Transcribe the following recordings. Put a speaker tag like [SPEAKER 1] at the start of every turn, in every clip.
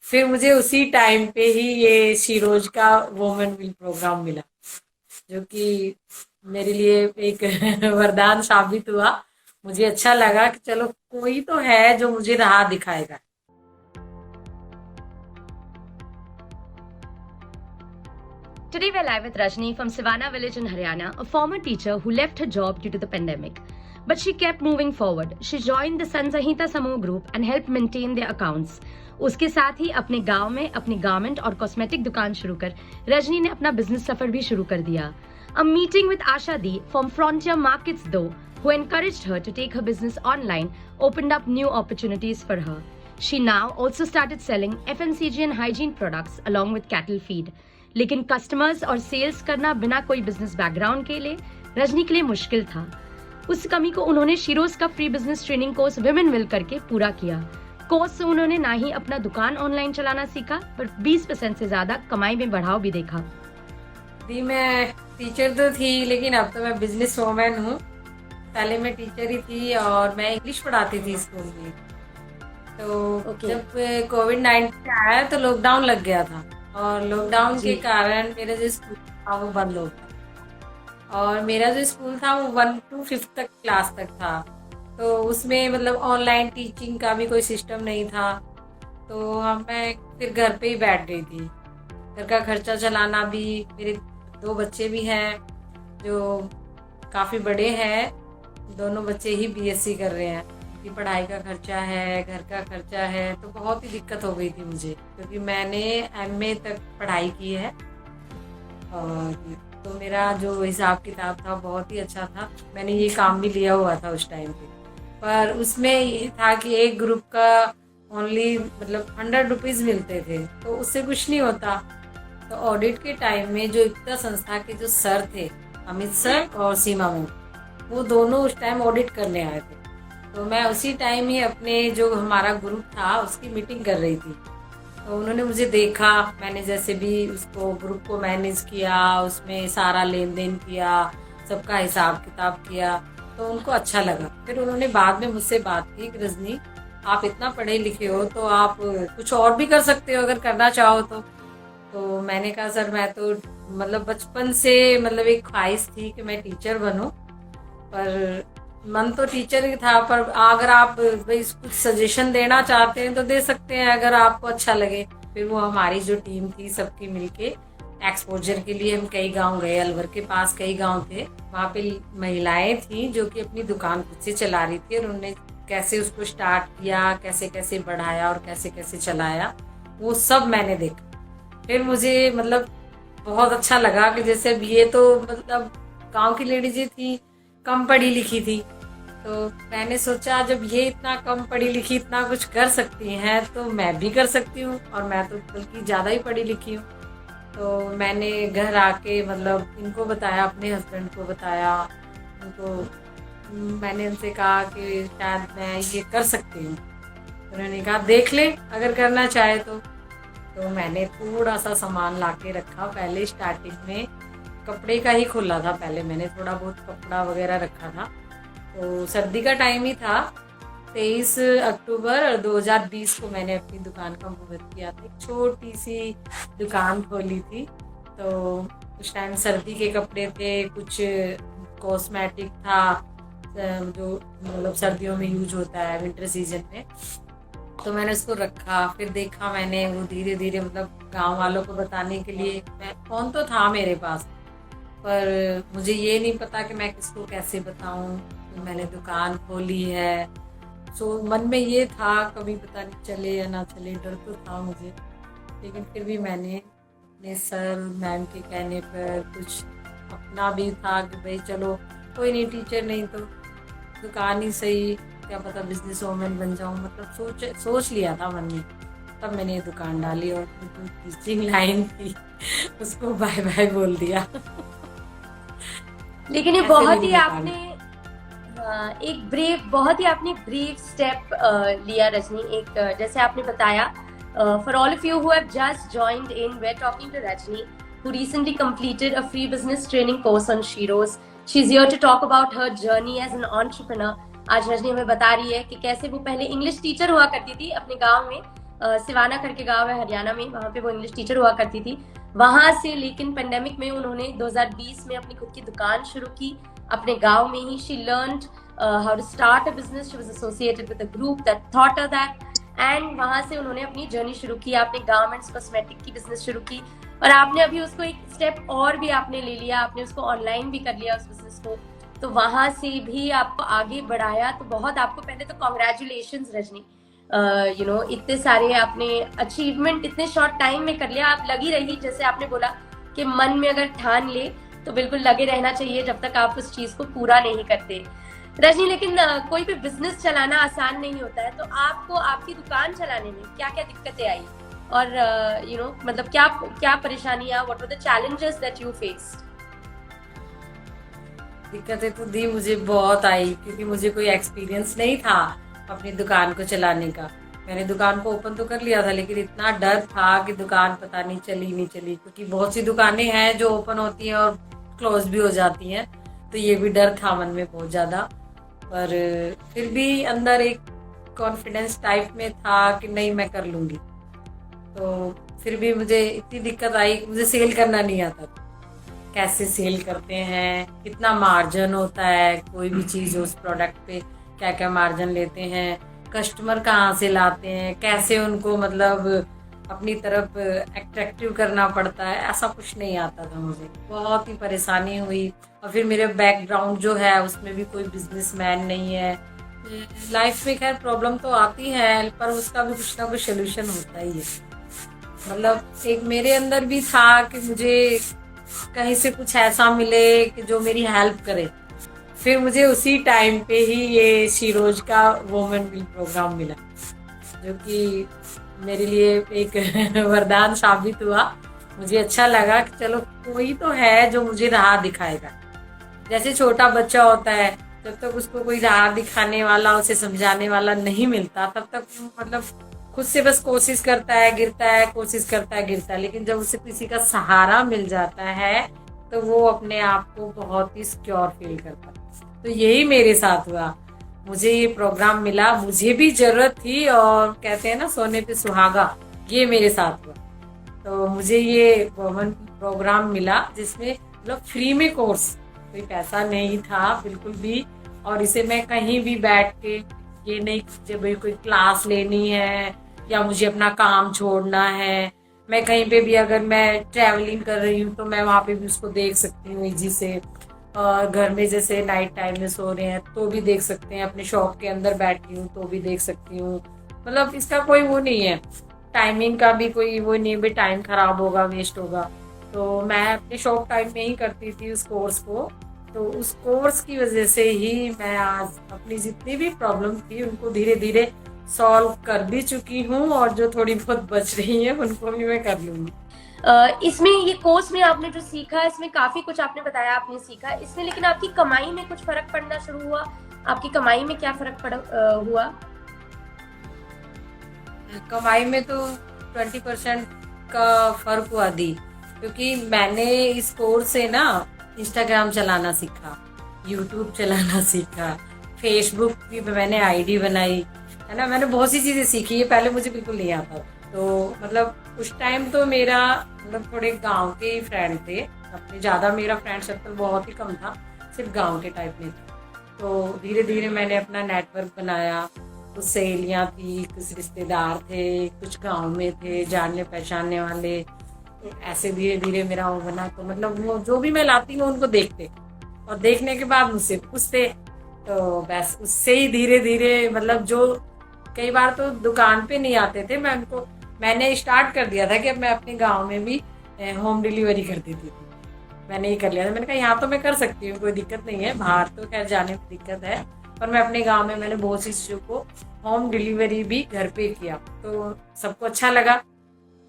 [SPEAKER 1] फिर मुझे उसी टाइम पे ही ये शीरोज का वुमेन विल प्रोग्राम मिला, जो कि मेरे लिए एक वरदान साबित हुआ। मुझे अच्छा लगा कि चलो कोई तो है जो मुझे राह दिखाएगा।
[SPEAKER 2] Today we're live with Rajni from Savannah village in Haryana, a former teacher who left her job due to the pandemic. But she kept moving forward. She joined the Sanzahita Samoh group and helped maintain their accounts. उसके साथ ही अपने गांव में अपनी garment और cosmetic दुकान शुरू कर रजनी ने अपना बिजनेस सफर भी शुरू कर दिया. A meeting with Asha Di from Frontier Markets though, who encouraged her to take her business online, opened up new opportunities for her. She now also started selling FMCG and hygiene products along with cattle feed. लेकिन customers और sales करना बिना कोई business background के लिए रजनी के लिए मुश्किल था. उस कमी को उन्होंने शीरोज का free business training course women will करके पूरा किया. कोर्स से उन्होंने ना ही अपना दुकान ऑनलाइन चलाना सीखा पर 20% से ज्यादा कमाई में बढ़ाव भी देखा.
[SPEAKER 1] दी मैं टीचर तो थी, लेकिन अब तो मैं बिजनेस वूमेन हूँ. पहले मैं टीचर ही थी और मैं इंग्लिश पढ़ाती थी स्कूल में. तो जब कोविड-19 आया तो लॉकडाउन लग गया था, और लॉकडाउन के कारण मेरा जो स्कूल था वो बंद हो गया. और मेरा जो स्कूल था वो 1 to 5 तक क्लास तक था. तो उसमें मतलब ऑनलाइन टीचिंग का भी कोई सिस्टम नहीं था. तो मैं फिर घर पे ही बैठ गई थी. घर का खर्चा चलाना भी, मेरे 2 बच्चे भी हैं जो काफ़ी बड़े हैं. दोनों बच्चे ही बीएससी कर रहे हैं. की पढ़ाई का खर्चा है, घर का खर्चा है, तो बहुत ही दिक्कत हो गई थी मुझे, क्योंकि मैंने एमए तक पढ़ाई की है. और तो मेरा जो हिसाब किताब था बहुत ही अच्छा था. मैंने ये काम भी लिया हुआ था उस टाइम पे. पर उसमें ये था कि एक ग्रुप का ओनली मतलब 100 रुपीज़ मिलते थे, तो उससे कुछ नहीं होता. तो ऑडिट के टाइम में जो एकता संस्था के जो सर थे, अमित सर और सीमा मैम, वो दोनों उस टाइम ऑडिट करने आए थे. तो मैं उसी टाइम ही अपने जो हमारा ग्रुप था उसकी मीटिंग कर रही थी. तो उन्होंने मुझे देखा, मैंने जैसे भी उसको ग्रुप को मैनेज किया, उसमें सारा लेन देन किया, सबका हिसाब किताब किया, तो उनको अच्छा लगा. फिर उन्होंने बाद में मुझसे बात की कि रजनी, आप इतना पढ़े लिखे हो तो आप कुछ और भी कर सकते हो अगर करना चाहो तो. तो मैंने कहा सर, मैं तो मतलब बचपन से मतलब एक ख्वाहिश थी कि मैं टीचर बनूं, पर मन तो टीचर ही था. पर अगर आप भाई कुछ सजेशन देना चाहते हैं तो दे सकते हैं, अगर आपको अच्छा लगे. फिर वो हमारी जो टीम थी सबकी मिलके एक्सपोजर के लिए हम कई गांव गए. अलवर के पास कई गांव थे, वहाँ पे महिलाएं थी जो कि अपनी दुकान खुद से चला रही थी, और उन्होंने कैसे उसको स्टार्ट किया, कैसे कैसे बढ़ाया और कैसे कैसे चलाया, वो सब मैंने देखा. फिर मुझे मतलब बहुत अच्छा लगा कि जैसे अब ये तो मतलब गांव की लेडीज थी, कम पढ़ी लिखी थी. तो मैंने सोचा जब ये इतना कम पढ़ी लिखी इतना कुछ कर सकती हैं तो मैं भी कर सकती हूँ. और मैं तो बल्कि ज़्यादा ही पढ़ी लिखी हूँ. तो मैंने घर आके मतलब इनको बताया, अपने हस्बैंड को बताया. उनको मैंने उनसे कहा कि शायद मैं ये कर सकती हूँ. उन्होंने कहा देख ले अगर करना चाहे तो मैंने थोड़ा सा सामान ला के रखा. पहले स्टार्टिंग में कपड़े का ही खोला था. पहले मैंने थोड़ा बहुत कपड़ा वगैरह रखा था. तो सर्दी का टाइम ही था. 23 अक्टूबर 2020 को मैंने अपनी दुकान का मुहूर्त किया था. एक छोटी सी दुकान खोली थी. तो उस टाइम सर्दी के कपड़े थे, कुछ कॉस्मेटिक था जो मतलब सर्दियों में यूज होता है विंटर सीजन में. तो मैंने उसको रखा. फिर देखा मैंने वो धीरे धीरे मतलब गांव वालों को बताने के लिए, मैं फ़ोन तो था मेरे पास, पर मुझे ये नहीं पता कि मैं किसको कैसे बताऊं. तो मैंने दुकान खोली है. सो मन में ये था कभी पता नहीं चले या ना चले, डर तो था मुझे. लेकिन फिर भी मैंने अपने सर मैम के कहने पर कुछ अपना भी था कि भाई चलो कोई नहीं, टीचर नहीं तो दुकान ही सही, क्या पता बिजनेस वूमेन बन जाऊं. मतलब सोच लिया था मन में. तब मैंने ये दुकान डाली और जो टीचिंग लाइन थी उसको बाय बाय बोल दिया.
[SPEAKER 2] लेकिन ये बहुत ही आपने बहुत ही आपने ब्रेव स्टेप लिया रजनी. एक जैसे आपने बताया, for all of you who have just joined in, we are talking to Rajni who recently completed a free business training course on Shiro's. She's here to talk about her journey as an entrepreneur. आज रजनी हमें बता रही है कि कैसे वो पहले English teacher हुआ करती थी अपने गांव में, सिवाना करके गांव है हरियाणा में, वहाँ पे वो इंग्लिश टीचर हुआ करती थी। वहां से लेकिन पेंडेमिक में उन्होंने 2020 में अपनी खुद की दुकान शुरू की अपने गांव में ही। She learned how to start a business, she was associated with a group that thought her that, एंड वहां से उन्होंने अपनी जर्नी शुरू की, आपने गारमेंट्स कॉस्मेटिक की बिजनेस शुरू की, और आपने अभी उसको एक स्टेप और भी आपने ले लिया, आपने उसको ऑनलाइन भी कर लिया उस बिजनेस को, तो वहां से भी आपको आगे बढ़ाया। तो बहुत आपको पहले तो कॉन्ग्रेचुलेशंस रजनी, यू नो इतने सारे आपने अचीवमेंट इतने शॉर्ट टाइम में कर लिया। आप लगी रही, जैसे आपने बोला कि मन में अगर ठान ले तो बिल्कुल लगे रहना चाहिए जब तक आप उस चीज को पूरा नहीं करते रजनी। लेकिन कोई भी बिजनेस चलाना आसान नहीं होता है, तो आपको आपकी दुकान चलाने में क्या क्या दिक्कतें आई, और यू नो मतलब क्या क्या परेशानियां, what were the challenges that you faced?
[SPEAKER 1] दिक्कतें तो दी मुझे बहुत आई, क्योंकि मुझे कोई एक्सपीरियंस नहीं था अपनी दुकान को चलाने का। मैंने दुकान को ओपन तो कर लिया था, लेकिन इतना डर था कि दुकान पता नहीं चली, क्योंकि बहुत सी दुकानें हैं जो ओपन होती हैं और क्लोज भी हो जाती हैं, तो ये भी डर था मन में बहुत ज़्यादा। पर फिर भी अंदर एक कॉन्फिडेंस टाइप में था कि नहीं, मैं कर लूँगी। तो फिर भी मुझे इतनी दिक्कत आई, मुझे सेल करना नहीं आता था। कैसे सेल करते हैं, कितना मार्जिन होता है, कोई भी चीज़ उस प्रोडक्ट पे क्या क्या मार्जिन लेते हैं, कस्टमर कहाँ से लाते हैं, कैसे उनको मतलब अपनी तरफ अट्रैक्टिव करना पड़ता है, ऐसा कुछ नहीं आता था मुझे। बहुत ही परेशानी हुई। और फिर मेरे बैकग्राउंड जो है उसमें भी कोई बिजनेसमैन नहीं है। लाइफ में खैर प्रॉब्लम तो आती है, पर उसका भी कुछ ना कुछ सोल्यूशन होता ही है। मतलब एक मेरे अंदर भी था कि मुझे कहीं से कुछ ऐसा मिले कि जो मेरी हेल्प करे। फिर मुझे उसी टाइम पे ही ये शीरोज का वुमेन विल प्रोग्राम मिला, जो कि मेरे लिए एक वरदान साबित हुआ। मुझे अच्छा लगा कि चलो कोई तो है जो मुझे राह दिखाएगा। जैसे छोटा बच्चा होता है, जब तक उसको कोई राह दिखाने वाला, उसे समझाने वाला नहीं मिलता, तब तक मतलब खुद से बस कोशिश करता है, गिरता है, कोशिश करता है, गिरता है। लेकिन जब उसे किसी का सहारा मिल जाता है तो वो अपने आप को बहुत ही सिक्योर फील करता है। तो यही मेरे साथ हुआ, मुझे ये प्रोग्राम मिला, मुझे भी जरूरत थी, और कहते हैं ना सोने पे सुहागा, ये मेरे साथ हुआ। तो मुझे ये वुमेन प्रोग्राम मिला, जिसमें मतलब फ्री में कोर्स, कोई पैसा नहीं था बिल्कुल भी। और इसे मैं कहीं भी बैठ के, ये नहीं जब कोई क्लास लेनी है या मुझे अपना काम छोड़ना है, मैं कहीं पे भी अगर मैं ट्रैवलिंग कर रही हूँ तो मैं वहाँ पे भी उसको देख सकती हूँ इजी से। और घर में जैसे नाइट टाइम में सो रहे हैं तो भी देख सकते हैं, अपने शॉप के अंदर बैठी हूँ तो भी देख सकती हूँ। मतलब इसका कोई वो नहीं है, टाइमिंग का भी कोई वो नहीं है, टाइम खराब होगा, वेस्ट होगा। तो मैं अपने शॉप टाइम में ही करती थी उस कोर्स को। तो उस कोर्स की वजह से ही मैं आज अपनी जितनी भी प्रॉब्लम थी उनको धीरे धीरे सॉल्व कर भी चुकी हूँ, और जो थोड़ी बहुत बच रही है उनको भी मैं कर लूंगी।
[SPEAKER 2] इसमें ये कोर्स में आपने जो सीखा, इसमें काफी कुछ आपने बताया आपने सीखा इसमें, लेकिन आपकी कमाई में कुछ फर्क पड़ना शुरू हुआ? आपकी कमाई में क्या फर्क हुआ?
[SPEAKER 1] कमाई में तो 20% का फर्क हुआ दी, क्योंकि मैंने इस कोर्स से ना इंस्टाग्राम चलाना सीखा, यूट्यूब चलाना सीखा, फेसबुक भी मैंने आईडी बनाई, है ना। मैंने बहुत सी चीजें सीखी, ये पहले मुझे बिल्कुल नहीं आता। तो मतलब उस टाइम तो मेरा मतलब थोड़े गांव के ही फ्रेंड थे, अपने ज्यादा मेरा फ्रेंड सर्कल बहुत ही कम था, सिर्फ गांव के टाइप में था। तो धीरे धीरे मैंने अपना नेटवर्क बनाया, कुछ सहेलियाँ थी, कुछ रिश्तेदार थे, कुछ गांव में थे जानने पहचानने वाले। तो ऐसे धीरे धीरे मेरा वो बना। तो मतलब वो जो भी मैं लाती हूँ उनको देखते, और देखने के बाद मुझसे पूछते, तो बस उससे ही धीरे धीरे मतलब जो कई बार तो दुकान पे नहीं आते थे, मैंने स्टार्ट कर दिया था कि अब मैं अपने गांव में भी होम डिलीवरी कर देती थी। मैंने ये कर लिया था, मैंने कहा यहाँ तो मैं कर सकती हूँ, कोई दिक्कत नहीं है, बाहर तो खैर जाने में दिक्कत है, पर मैं अपने गांव में मैंने बहुत सी चीज़ों को होम डिलीवरी भी घर पे किया। तो सबको अच्छा लगा,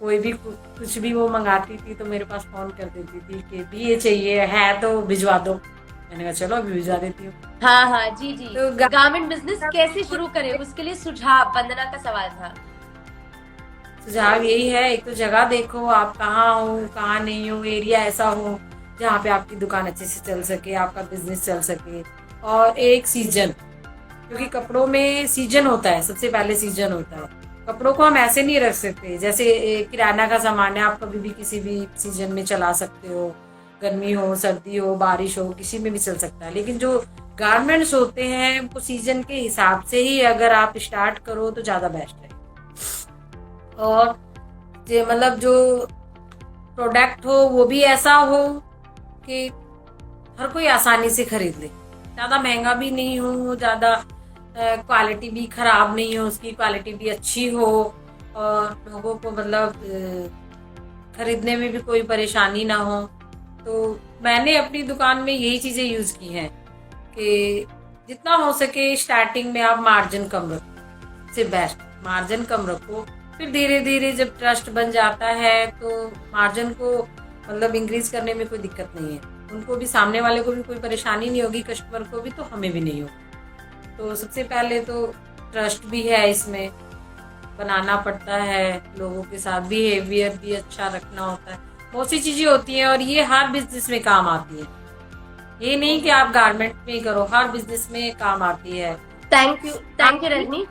[SPEAKER 1] कोई भी कुछ भी वो मंगाती थी तो मेरे पास फोन कर देती थी कि भी ये चाहिए है तो भिजवा दो। मैंने कहा चलो अभी भिजवा देती हूँ।
[SPEAKER 2] हाँ हाँ जी जी।
[SPEAKER 1] तो
[SPEAKER 2] गारमेंट बिजनेस कैसे शुरू करें, उसके लिए सुझाव वंदना का सवाल था।
[SPEAKER 1] सुझाव यही है, एक तो जगह देखो आप कहाँ हो, कहाँ नहीं हो, एरिया ऐसा हो जहाँ पे आपकी दुकान अच्छे से चल सके, आपका बिजनेस चल सके। और एक सीजन, क्योंकि कपड़ों में सीजन होता है, सबसे पहले सीजन होता है। कपड़ों को हम ऐसे नहीं रख सकते, जैसे किराना का सामान है, आप कभी भी किसी भी सीजन में चला सकते हो, गर्मी हो, सर्दी हो, बारिश हो, किसी में भी चल सकता है। लेकिन जो गारमेंट्स होते हैं वो सीजन के हिसाब से ही अगर आप स्टार्ट करो तो ज्यादा बेस्ट है। और मतलब जो प्रोडक्ट हो वो भी ऐसा हो कि हर कोई आसानी से खरीद ले, ज्यादा महंगा भी नहीं हो, ज्यादा क्वालिटी भी खराब नहीं हो, उसकी क्वालिटी भी अच्छी हो, और लोगों को मतलब खरीदने में भी कोई परेशानी ना हो। तो मैंने अपनी दुकान में यही चीजें यूज की हैं कि जितना हो सके स्टार्टिंग में आप मार्जिन कम रखो, से बेस्ट मार्जिन कम रखो। फिर धीरे धीरे जब ट्रस्ट बन जाता है तो मार्जिन को मतलब इंक्रीज करने में कोई दिक्कत नहीं है, उनको भी, सामने वाले को भी कोई परेशानी नहीं होगी, कस्टमर को भी, तो हमें भी नहीं होगी। तो सबसे पहले तो ट्रस्ट भी है, इसमें बनाना पड़ता है, लोगों के साथ बिहेवियर भी अच्छा रखना होता है, बहुत सी चीजें होती हैं, और ये हर बिजनेस में काम आती है। ये नहीं कि आप गारमेंट में ही करो, हर बिजनेस में काम आती है।
[SPEAKER 2] Thank you Rajni.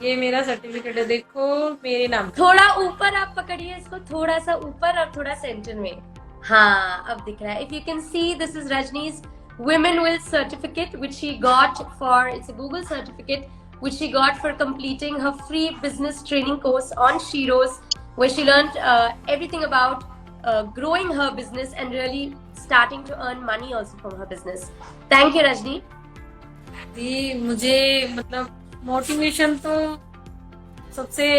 [SPEAKER 1] ये मेरा सर्टिफिकेट है, देखो मेरे नाम।
[SPEAKER 2] थोड़ा ऊपर आप पकड़िए इसको, थोड़ा सा ऊपर और थोड़ा सेंटर में। हाँ, अब दिख रहा है। If you can see, this is Rajni's Women Will certificate, which she got for, it's a Google certificate, which she got for completing her free business training course on Sheroes, where she learned everything about growing her business and really starting to earn money also from her business. Thank you, Rajni.
[SPEAKER 1] जी, मुझे मतलब motivation तो सबसे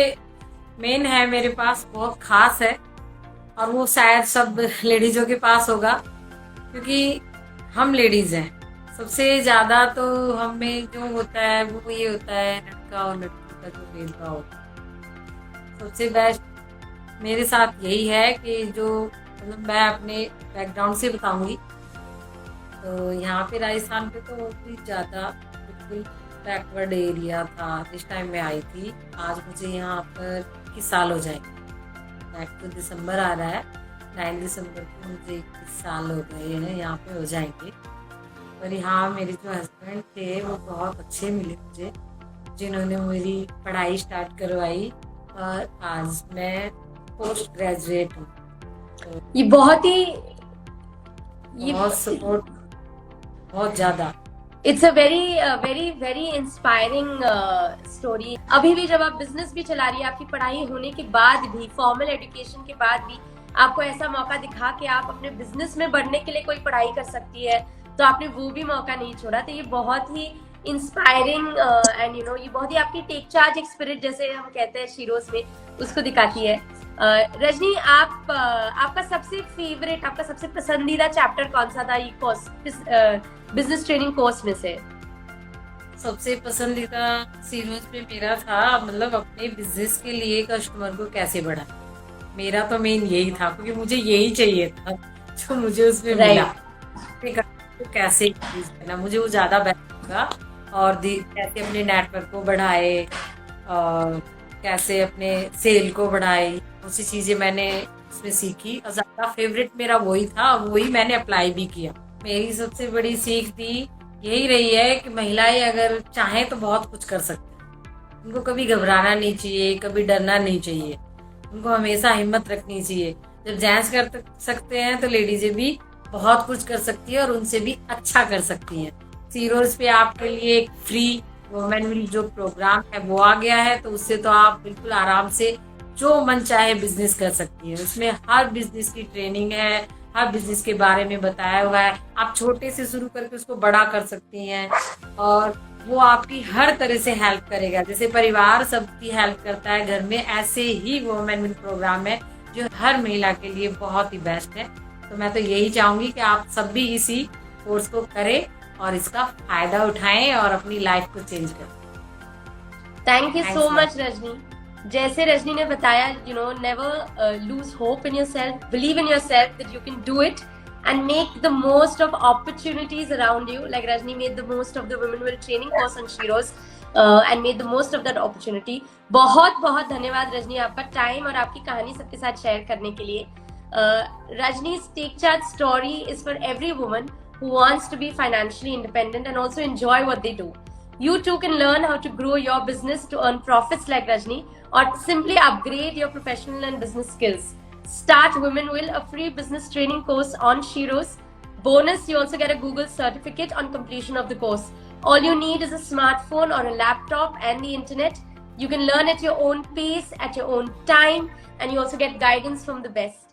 [SPEAKER 1] main है मेरे पास, बहुत खास है, और वो शायद सब लेडीजों के पास होगा, क्योंकि हम लेडीज हैं। सबसे ज्यादा तो हमें जो होता है वो ये होता है लड़का और लड़की का जो भेदभाव होता है। सबसे बेस्ट मेरे साथ यही है कि जो मतलब मैं अपने बैकग्राउंड से बताऊंगी, तो यहाँ पे राजस्थान पे तो बहुत ही ज्यादा बिल्कुल बैकवर्ड एरिया था जिस टाइम मैं आई थी। आज मुझे यहाँ पर 21 साल हो जाएंगे, बैक टू दिसंबर आ रहा है, 9 दिसंबर को मुझे 21 साल हो गए हैं, यहाँ पे हो जाएंगे। पर यहाँ मेरे जो हस्बैंड थे वो बहुत अच्छे मिले मुझे, जिन्होंने मेरी पढ़ाई स्टार्ट करवाई, और आज मैं पोस्ट ग्रेजुएट हूँ। तो
[SPEAKER 2] ये बहुत ही
[SPEAKER 1] बहुत सपोर्ट, बहुत ज्यादा।
[SPEAKER 2] It's a very inspiring story. अभी भी जब आप बिजनेस भी चला रही है, आपकी पढ़ाई होने के बाद भी, फॉर्मल एजुकेशन के बाद भी आपको ऐसा मौका दिखा कि आप अपने बिजनेस में बढ़ने के लिए कोई पढ़ाई कर सकती है, तो आपने वो भी मौका नहीं छोड़ा। तो ये बहुत ही इंस्पायरिंग एंड यू नो, ये बहुत ही आपकी टेक चार्ज एक स्पिरिट, जैसे हम कहते हैं शीरोज में, उसको दिखाती है। रजनी, आपका सबसे फेवरेट, आपका सबसे पसंदीदा चैप्टर कौन सा था ये कोर्स, बिजनेस ट्रेनिंग कोर्स में से?
[SPEAKER 1] सबसे पसंदीदा सीरीज में मेरा था मतलब अपने बिजनेस के लिए कस्टमर को कैसे बढ़ाना। मेरा तो मेन यही था, क्योंकि मुझे यही चाहिए था जो मुझे उसमें मिला, तो कैसे यूज करना, मुझे वो ज्यादा बेहतर लगा। और कैसे अपने नेटवर्क को बढ़ाए, और कैसे अपने सेल को बढ़ाए, उसी चीजें मैंने उसमें सीखी, और ज्यादा फेवरेट मेरा वही था, वही मैंने अप्लाई भी किया। मेरी सबसे बड़ी सीख थी यही रही है कि महिलाएं अगर चाहें तो बहुत कुछ कर सकती हैं। उनको कभी घबराना नहीं चाहिए, कभी डरना नहीं चाहिए, उनको हमेशा हिम्मत रखनी चाहिए। जब जेंट्स कर सकते हैं तो लेडीजें भी बहुत कुछ कर सकती है, और उनसे भी अच्छा कर सकती हैं। सीरोज पे आपके लिए एक फ्री वुमेन विल जो प्रोग्राम है वो आ गया है, तो उससे तो आप बिल्कुल आराम से जो मन चाहे बिजनेस कर सकती है। उसमें हर बिजनेस की ट्रेनिंग है, हर बिजनेस के बारे में बताया हुआ है। आप छोटे से शुरू करके उसको बड़ा कर सकती हैं, और वो आपकी हर तरह से हेल्प करेगा। जैसे परिवार सबकी हेल्प करता है घर में, ऐसे ही वुमेन विल प्रोग्राम है जो हर महिला के लिए बहुत ही बेस्ट है। तो मैं तो यही चाहूंगी कि आप सब भी इसी कोर्स को करें और इसका फायदा उठाएं और अपनी लाइफ को चेंज करें।
[SPEAKER 2] Thank you so much Rajni. जैसे रजनी ने बताया, you know, never lose hope in yourself, believe in yourself that you can do it and make the most of opportunities around you, like Rajni made the most of the Women Will training course on Sheroes and made the most of that opportunity. बहुत बहुत धन्यवाद रजनी, आपका time और आपकी कहानी सबके साथ share करने के लिए। Rajni's take charge story is for every woman who wants to be financially independent and also enjoy what they do. You too can learn how to grow your business to earn profits like Rajni or simply upgrade your professional and business skills. Start Women Will, a free business training course on Shiros. Bonus, you also get a Google certificate on completion of the course. All you need is a smartphone or a laptop and the internet. You can learn at your own pace, at your own time, and you also get guidance from the best.